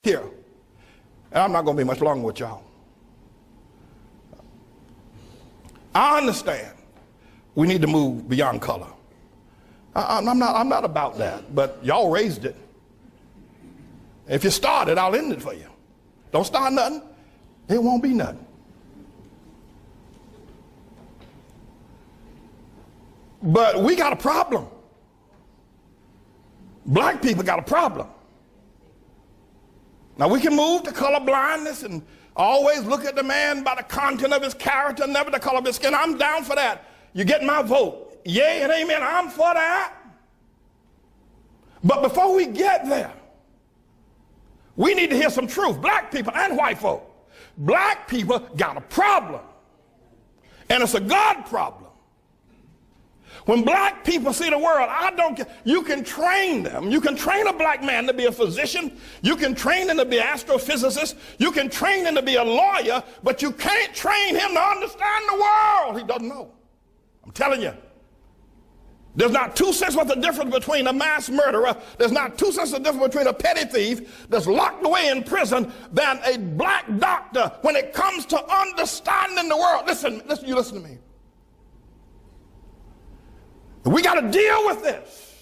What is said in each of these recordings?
here. And I'm not going to be much longer with y'all. I understand we need to move beyond color. I'm not about that, but y'all raised it. If you start it, I'll end it for you. Don't start nothing, it won't be nothing. But we got a problem. Black people got a problem. Now we can move to color blindness and always look at the man by the content of his character, never the color of his skin. I'm down for that. You get my vote. Yay and amen. I'm for that. But before we get there, we need to hear some truth. Black people and white folk. Black people got a problem. And it's a God problem. When black people see the world, I don't care. You can train them. You can train a black man to be a physician. You can train him to be an astrophysicist. You can train him to be a lawyer, but you can't train him to understand the world. He doesn't know. I'm telling you. There's not 2 cents worth of difference between a mass murderer. There's not 2 cents of difference between a petty thief that's locked away in prison than a black doctor when it comes to understanding the world. Listen, you listen to me. We got to deal with this.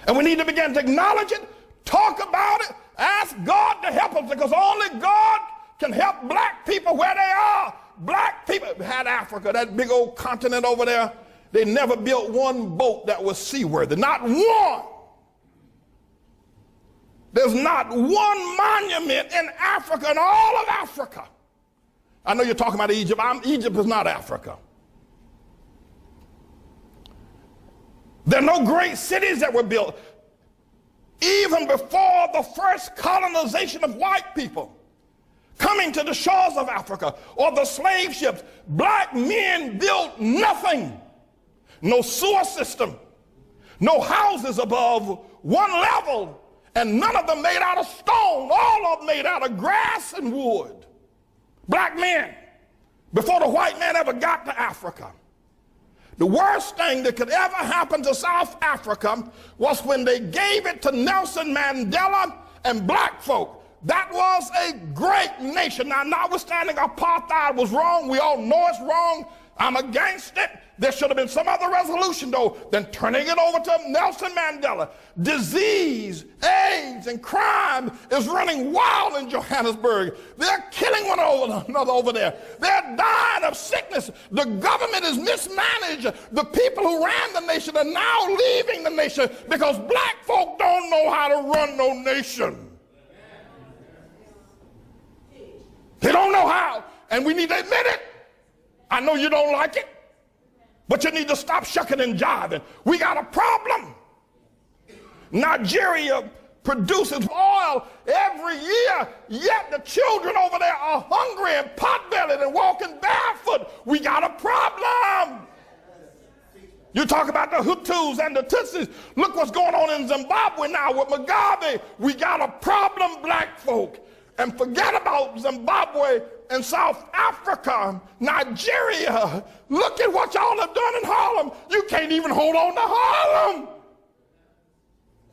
And we need to begin to acknowledge it, talk about it, ask God to help us, because only God can help black people where they are. Black people had Africa, that big old continent over there. They never built one boat that was seaworthy. Not one. There's not one monument in Africa, in all of Africa. I know you're talking about Egypt. Egypt is not Africa. There are no great cities that were built. Even before the first colonization of white people coming to the shores of Africa or the slave ships, black men built nothing. No sewer system, no houses above one level, and none of them made out of stone, all of them made out of grass and wood. Black men, before the white man ever got to Africa. The worst thing that could ever happen to South Africa was when they gave it to Nelson Mandela and black folk. That was a great nation. Now, notwithstanding apartheid was wrong, we all know it's wrong. I'm against it. There should have been some other resolution, though, than turning it over to Nelson Mandela. Disease, AIDS, and crime is running wild in Johannesburg. They're killing one another over there. They're dying of sickness. The government is mismanaged. The people who ran the nation are now leaving the nation because black folk don't know how to run no nation. They don't know how, and we need to admit it. I know you don't like it, but you need to stop shucking and jiving. We got a problem. Nigeria produces oil every year, yet the children over there are hungry and pot-bellied and walking barefoot. We got a problem. You talk about the Hutus and the Tutsis. Look what's going on in Zimbabwe now with Mugabe. We got a problem, black folk. And forget about Zimbabwe and South Africa, Nigeria. Look at what y'all have done in Harlem. You can't even hold on to Harlem.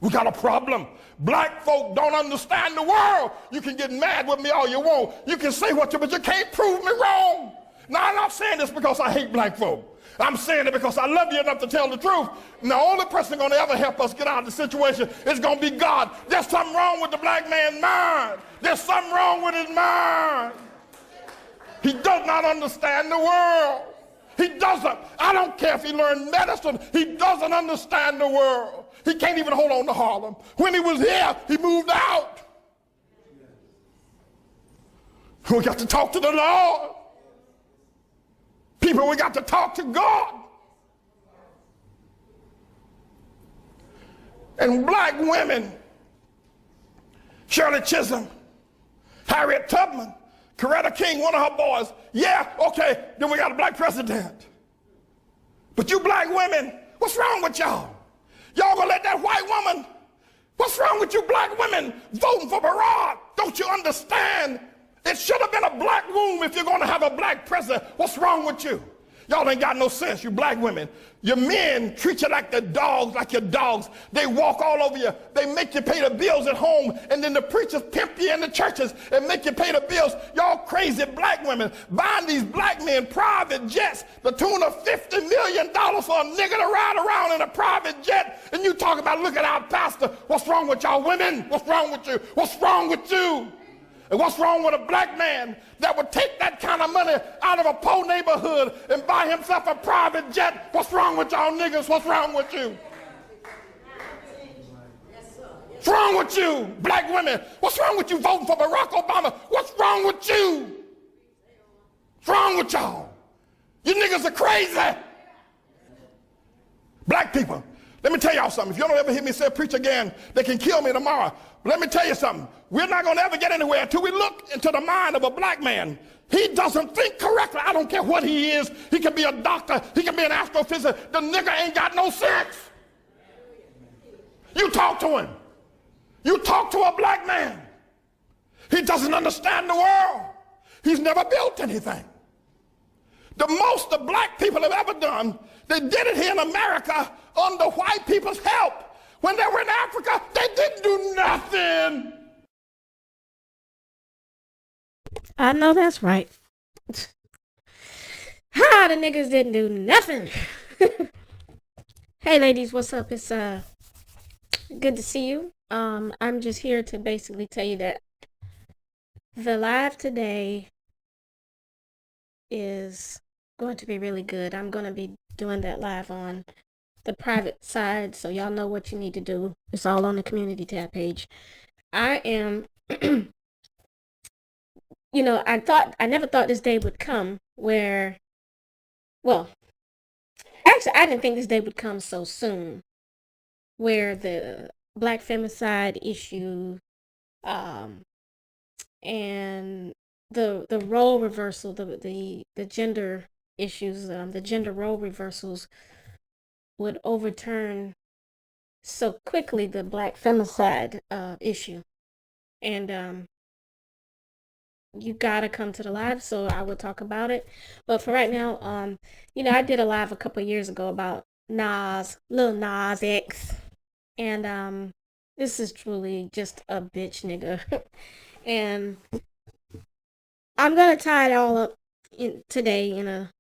We got a problem. Black folk don't understand the world. You can get mad with me all you want. You can say what you, but you can't prove me wrong. Now, I'm not saying this because I hate black folk. I'm saying it because I love you enough to tell the truth. And the only person going to ever help us get out of the situation is going to be God. There's something wrong with the black man's mind. There's something wrong with his mind. He does not understand the world. He doesn't. I don't care if he learned medicine. He doesn't understand the world. He can't even hold on to Harlem. When he was here, he moved out. We got to talk to the Lord. People, we got to talk to God. And black women, Shirley Chisholm, Harriet Tubman, Coretta King, one of her boys. Yeah, okay, then we got a black president. But you black women, what's wrong with y'all? Y'all gonna let that white woman, what's wrong with you black women voting for Barack? Don't you understand? It should have been a black womb if you're going to have a black president. What's wrong with you? Y'all ain't got no sense, you black women. Your men treat you like the dogs, like your dogs. They walk all over you. They make you pay the bills at home, and then the preachers pimp you in the churches and make you pay the bills. Y'all crazy black women buying these black men private jets, the tune of $50 million for a nigga to ride around in a private jet. And you talk about, look at our pastor. What's wrong with y'all women? What's wrong with you? What's wrong with you? And what's wrong with a black man that would take that kind of money out of a poor neighborhood and buy himself a private jet? What's wrong with y'all niggas? What's wrong with you? What's wrong with you, black women? What's wrong with you voting for Barack Obama? What's wrong with you? What's wrong with y'all? You niggas are crazy. Black people, let me tell y'all something. If you don't ever hear me say preach again, they can kill me tomorrow. But let me tell you something. We're not going to ever get anywhere until we look into the mind of a black man. He doesn't think correctly. I don't care what he is. He can be a doctor. He can be an astrophysicist. The nigga ain't got no sense. You talk to him. You talk to a black man. He doesn't understand the world. He's never built anything. The most the black people have ever done, they did it here in America under white people's help. When they were in Africa, they didn't do nothing. I know that's right. Ha! The niggas didn't do nothing. Hey ladies, what's up? It's good to see you. I'm just here to basically tell you that the live today is going to be really good. I'm going to be doing that live on the private side, so y'all know what you need to do. It's all on the community tab page. I am I never thought this day would come where, well, actually I didn't think this day would come so soon, where the black femicide issue and the role reversal, the gender issues, the gender role reversals would overturn so quickly the black femicide issue. And you gotta come to the live so I would talk about it. But for right now, I did a live a couple years ago about Lil Nas X, and this is truly just a bitch nigga. And I'm gonna tie it all up today in a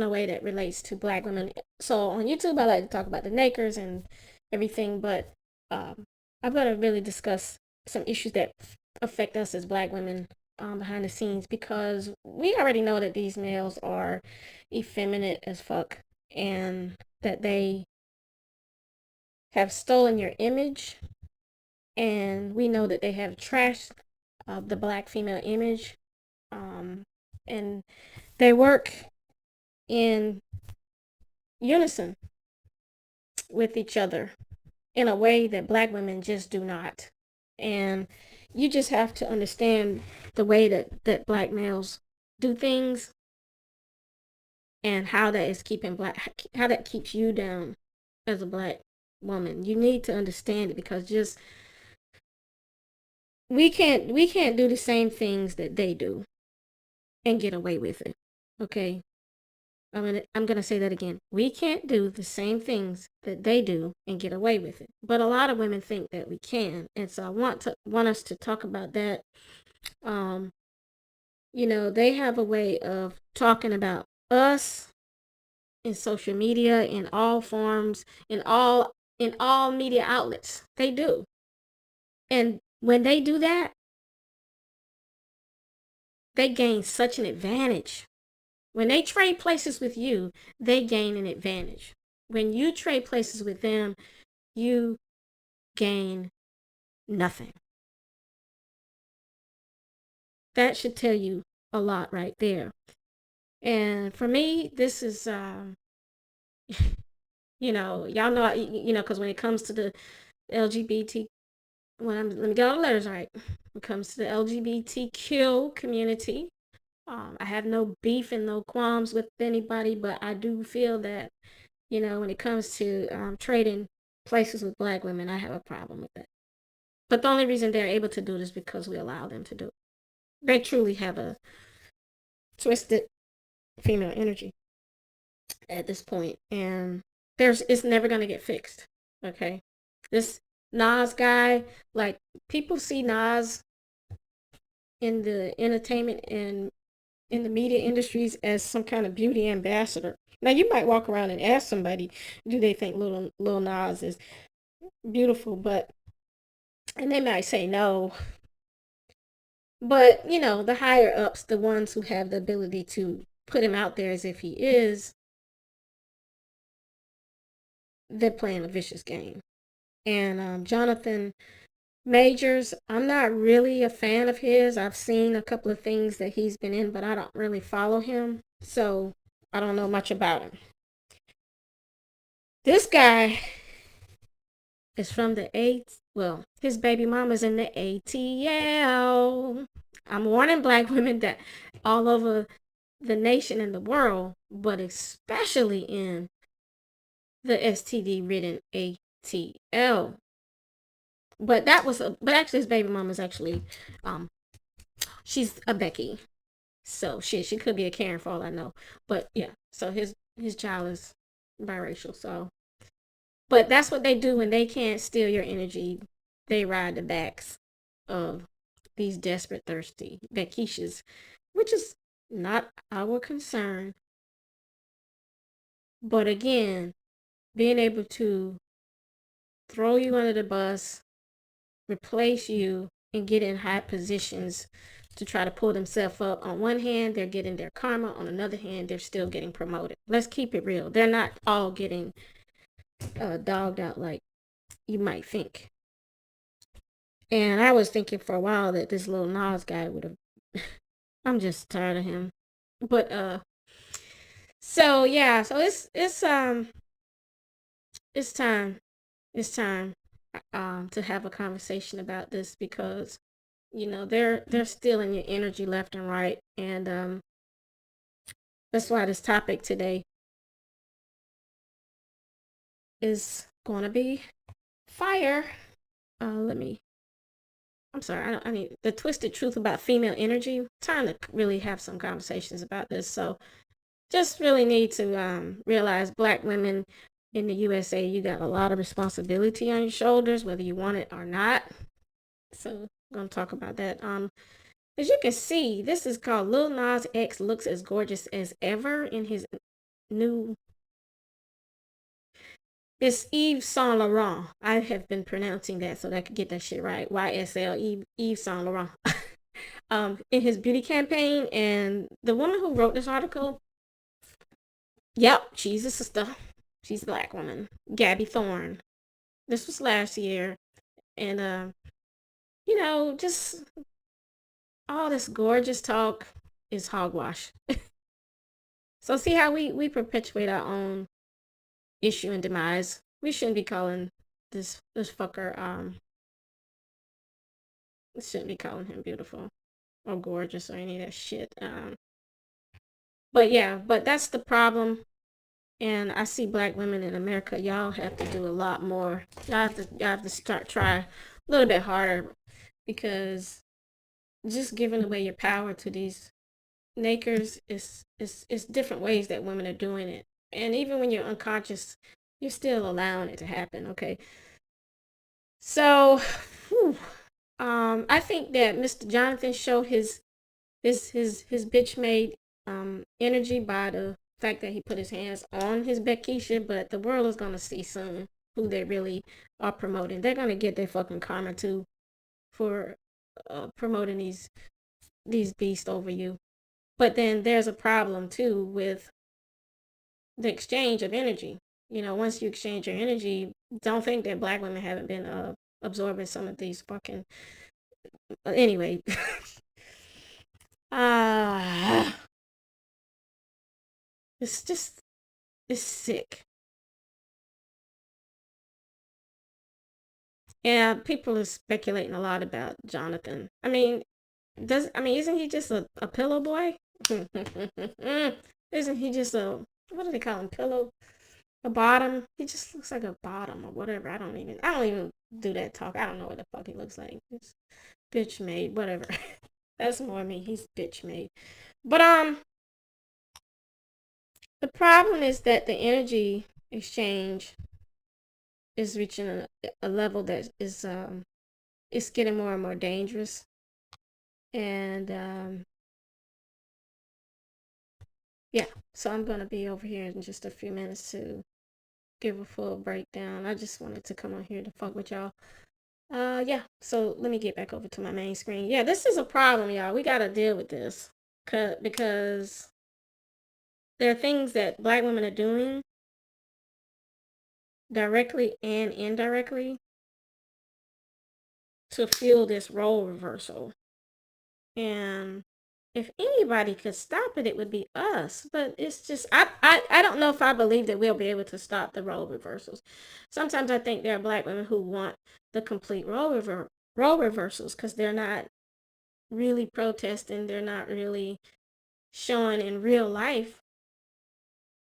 way that relates to black women. So on YouTube, I like to talk about the Nakers and everything, but I'm gonna really discuss some issues that affect us as black women behind the scenes, because we already know that these males are effeminate as fuck and that they have stolen your image, and we know that they have trashed the black female image, and they work in unison with each other in a way that black women just do not. And you just have to understand the way that black males do things and how that keeps you down as a black woman. You need to understand it, because just we can't do the same things that they do and get away with it. Okay? I'm gonna say that again. We can't do the same things that they do and get away with it. But a lot of women think that we can, and so I want us to talk about that. They have a way of talking about us in social media, in all forms, in all media outlets. They do, and when they do that, they gain such an advantage. When they trade places with you, they gain an advantage. When you trade places with them, you gain nothing. That should tell you a lot right there. And for me, this is, y'all know, because when it comes to the LGBT, let me get all the letters right. When it comes to the LGBTQ community, I have no beef and no qualms with anybody, but I do feel that, when it comes to trading places with black women, I have a problem with that. But the only reason they're able to do it is because we allow them to do it. They truly have a twisted female energy. at this point, and it's never gonna get fixed. Okay, this Nas guy, like, people see Nas in the entertainment and in the media industries as some kind of beauty ambassador. Now, you might walk around and ask somebody, do they think Lil Nas is beautiful? And they might say no. But, the higher ups, the ones who have the ability to put him out there as if he is, they're playing a vicious game. And Jonathan Majors, I'm not really a fan of his. I've seen a couple of things that he's been in, but I don't really follow him. So I don't know much about him. This guy is from his baby mama's in the ATL. I'm warning black women that all over the nation and the world, but especially in the STD-ridden ATL. But actually his baby mama's actually, she's a Becky. So she could be a Karen for all I know. But yeah, so his child is biracial. So, but that's what they do when they can't steal your energy. They ride the backs of these desperate, thirsty Beckishas, which is not our concern. But again, being able to throw you under the bus, replace you, and get in high positions to try to pull themselves up. On one hand, they're getting their karma. On another hand, they're still getting promoted. Let's keep it real. They're not all getting dogged out like you might think. And I was thinking for a while that this little Nas guy would have. I'm just tired of him. But so yeah, so it's time. It's time to have a conversation about this, because they're stealing your energy left and right, and that's why this topic today is going to be fire. I'm sorry, I need the twisted truth about female energy. Time to really have some conversations about this. So just really need to realize, black women in the USA, you got a lot of responsibility on your shoulders, whether you want it or not. So I'm going to talk about that. As you can see, this is called Lil Nas X Looks as Gorgeous as Ever in his new... It's Yves Saint Laurent. I have been pronouncing that so that I could get that shit right. YSL, Yves Saint Laurent. In his beauty campaign. And the woman who wrote this article, yep, she's a sister. She's a black woman. Gabby Thorne. This was last year. And, just all this gorgeous talk is hogwash. So see how we perpetuate our own issue and demise. We shouldn't be calling this fucker, we shouldn't be calling him beautiful or gorgeous or any of that shit. But that's the problem. And I see black women in America, y'all have to do a lot more. Y'all have to try a little bit harder, because just giving away your power to these nakers is different ways that women are doing it. And even when you're unconscious, you're still allowing it to happen. Okay. So, I think that Mr. Jonathan showed his bitch made energy by the fact that he put his hands on his Beckisha, but the world is gonna see soon who they really are promoting. They're gonna get their fucking karma too for promoting these beasts over you. But then there's a problem too with the exchange of energy. Once you exchange your energy, don't think that black women haven't been absorbing some of these fucking... Anyway. It's sick. Yeah, people are speculating a lot about Jonathan. Isn't he just a pillow boy? Isn't he just what do they call him? A bottom? He just looks like a bottom or whatever. I don't even do that talk. I don't know what the fuck he looks like. It's bitch made, whatever. That's more me. He's bitch made. But The problem is that the energy exchange is reaching a level that is it's getting more and more dangerous. And yeah, so I'm gonna be over here in just a few minutes to give a full breakdown. I just wanted to come on here to fuck with y'all. Yeah, so let me get back over to my main screen. Yeah, this is a problem, y'all. We gotta deal with this. Because there are things that black women are doing directly and indirectly to fuel this role reversal. And if anybody could stop it, it would be us. But it's just, I don't know if I believe that we'll be able to stop the role reversals. Sometimes I think there are black women who want the complete role reversals because they're not really protesting. They're not really showing in real life,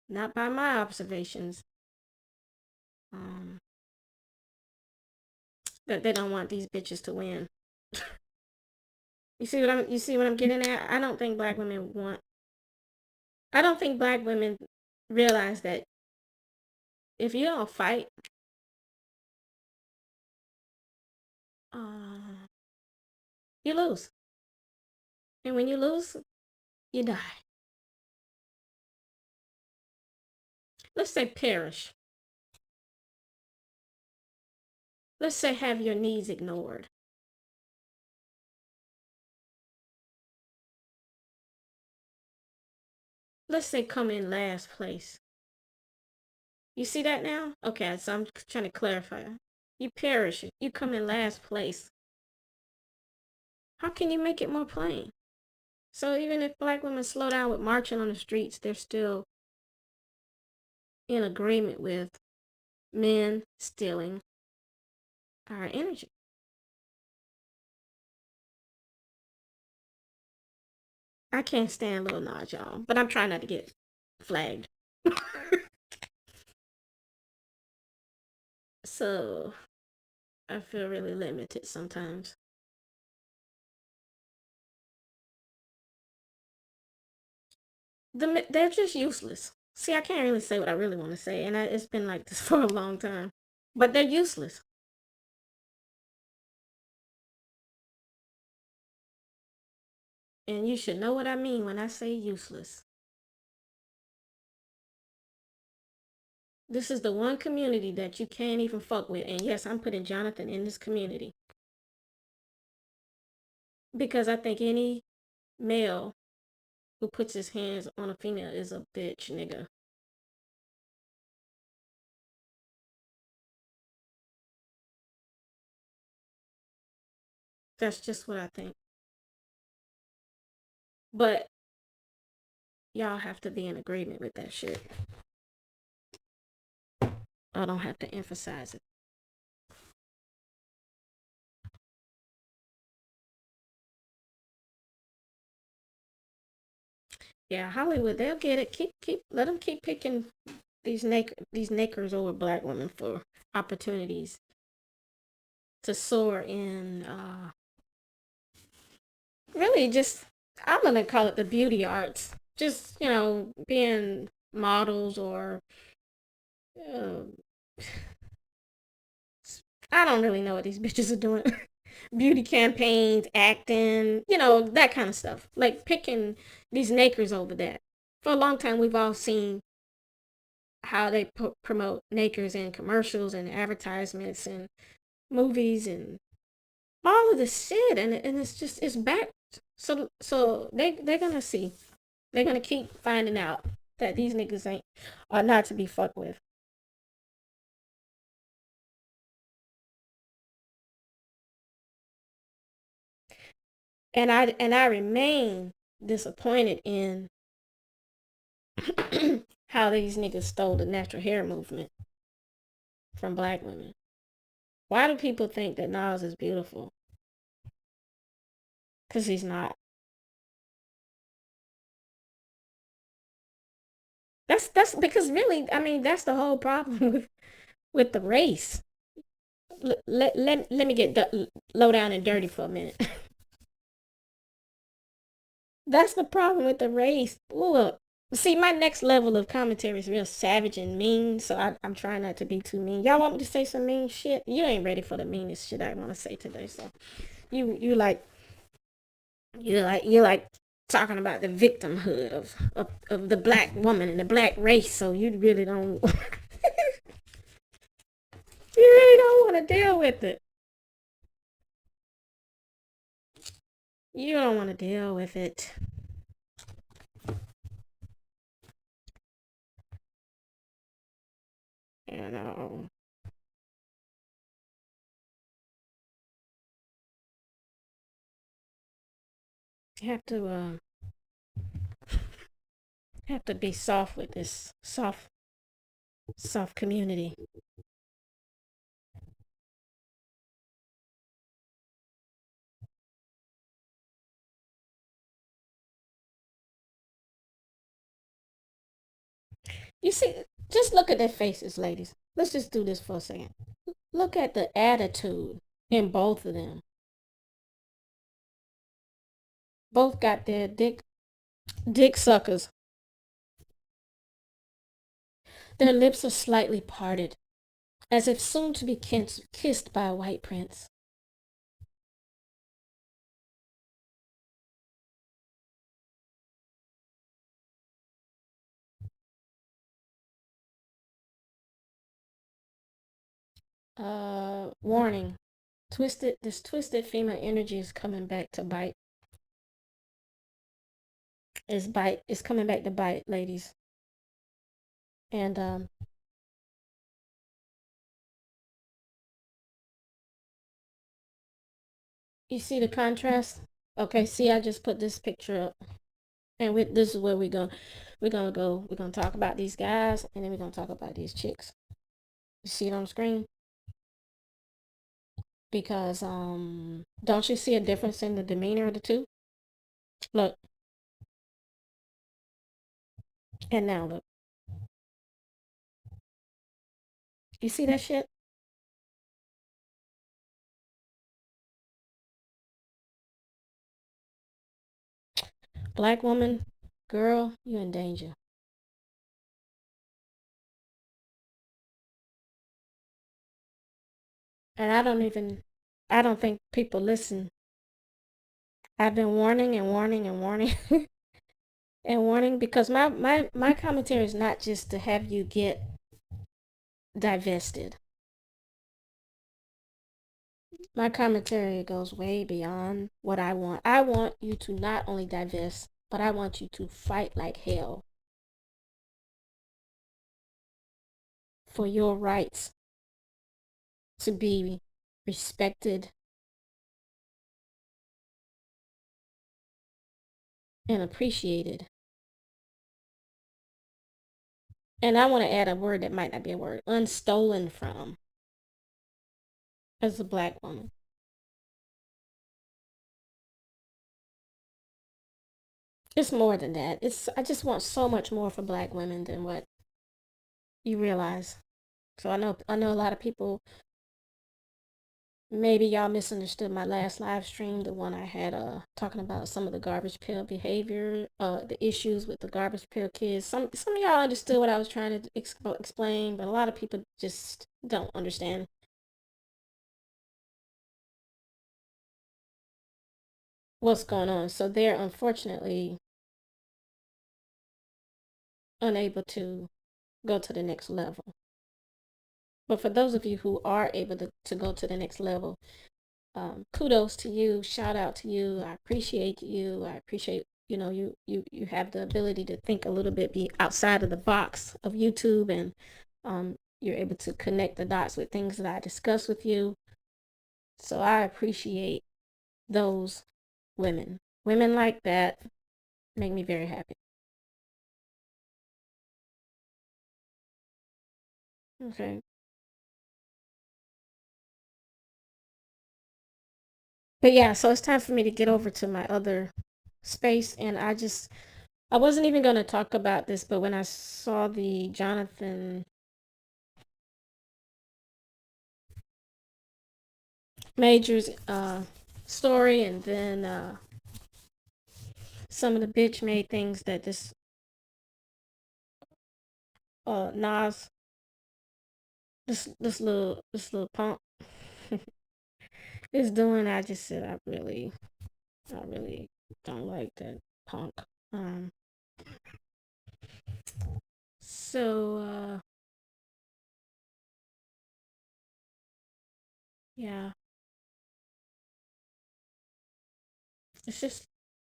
not by my observations, that they don't want these bitches to win. You see what I'm getting at? I don't think black women realize that if you don't fight, you lose. And when you lose, you die. Let's say perish. Let's say have your needs ignored. Let's say come in last place. You see that now? Okay, so I'm trying to clarify. You perish. You come in last place. How can you make it more plain? So even if black women slow down with marching on the streets, they're still in agreement with men stealing our energy. I can't stand Lil Nas, y'all, but I'm trying not to get flagged. So I feel really limited sometimes. They're just useless. See, I can't really say what I really want to say, and it's been like this for a long time. But they're useless. And you should know what I mean when I say useless. This is the one community that you can't even fuck with. And yes, I'm putting Jonathan in this community. Because I think any male who puts his hands on a female is a bitch, nigga. That's just what I think. But y'all have to be in agreement with that shit. I don't have to emphasize it. Yeah, Hollywood, they'll get it. Let them keep picking these nakers over black women for opportunities to soar in really just, I'm gonna call it the beauty arts. Just, being models or I don't really know what these bitches are doing. Beauty campaigns, acting, that kind of stuff. Like picking these nakers over that. For a long time, we've all seen how they promote nakers in commercials and advertisements and movies and all of this shit, and it's back. So they're gonna see. They're gonna keep finding out that these niggas are not to be fucked with. And I remain disappointed in how these niggas stole the natural hair movement from black women. Why do people think that Nas is beautiful? Because he's not. That's because really, I mean, that's the whole problem with the race. Let me get low down and dirty for a minute. That's the problem with the race. Ooh, See, my next level of commentary is real savage and mean, so I'm trying not to be too mean. Y'all want me to say some mean shit? You ain't ready for the meanest shit I want to say today, so you you like talking about the victimhood of the black woman and the black race, so you really don't you really don't want to deal with it. You don't want to deal with it. You know. You have to be soft with this soft community. You see, just look at their faces, ladies. Let's just do this for a second. Look at the attitude in both of them. Both got their dick suckers. Their lips are slightly parted, as if soon to be kissed by a white prince. Warning. This twisted female energy is coming back to bite. It's coming back to bite, ladies. And you see the contrast? Okay, see, I just put this picture up. And this is where we're gonna talk about these guys, and then we're gonna talk about these chicks. You see it on the screen? Because don't you see a difference in the demeanor of the two? Look. And now look. You see that shit? Black woman, girl, you in danger. And I don't think people listen. I've been warning and warning and warning and warning, because my commentary is not just to have you get divested. My commentary goes way beyond what I want. I want you to not only divest, but I want you to fight like hell for your rights to be respected and appreciated. And I want to add a word that might not be a word: unstolen from, as a black woman. It's more than that. I just want so much more for black women than what you realize. So I know a lot of people, maybe y'all misunderstood my last live stream, the one I had talking about some of the garbage pail behavior, the issues with the garbage pail kids. Some of y'all understood what I was trying to explain, but a lot of people just don't understand. What's going on. So they're unfortunately unable to go to the next level. But for those of you who are able to go to the next level, kudos to you, shout out to you. I appreciate you. I appreciate, you have the ability to think a little bit, be outside of the box of YouTube, and you're able to connect the dots with things that I discuss with you. So I appreciate those women. Women like that make me very happy. Okay. But yeah, so it's time for me to get over to my other space, and I wasn't even going to talk about this, but when I saw the Jonathan Majors story, and then some of the bitch made things that this Nas, this little punk is doing. I just said I really don't like that punk. Um, so yeah, it's just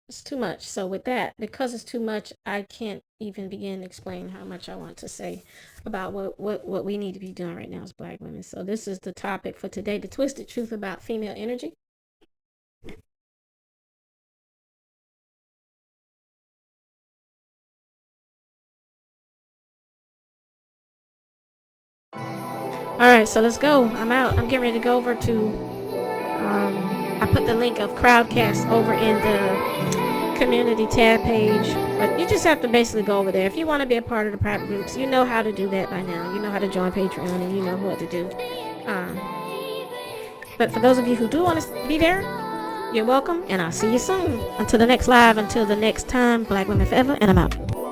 it's too much. So with that, because it's too much, I can't even begin to explain how much I want to say about what we need to be doing right now as Black women. So this is the topic for today: the twisted truth about female energy. All right, so let's go. I'm out. I'm getting ready to go over to. I put the link of Crowdcast over in the community tab page, but you just have to basically go over there. If you want to be a part of the private groups, you know how to do that by now. You know how to join Patreon, and you know what to do. But for those of you who do want to be there, you're welcome, and I'll see you soon. Until the next live, until the next time, Black Women Forever, and I'm out.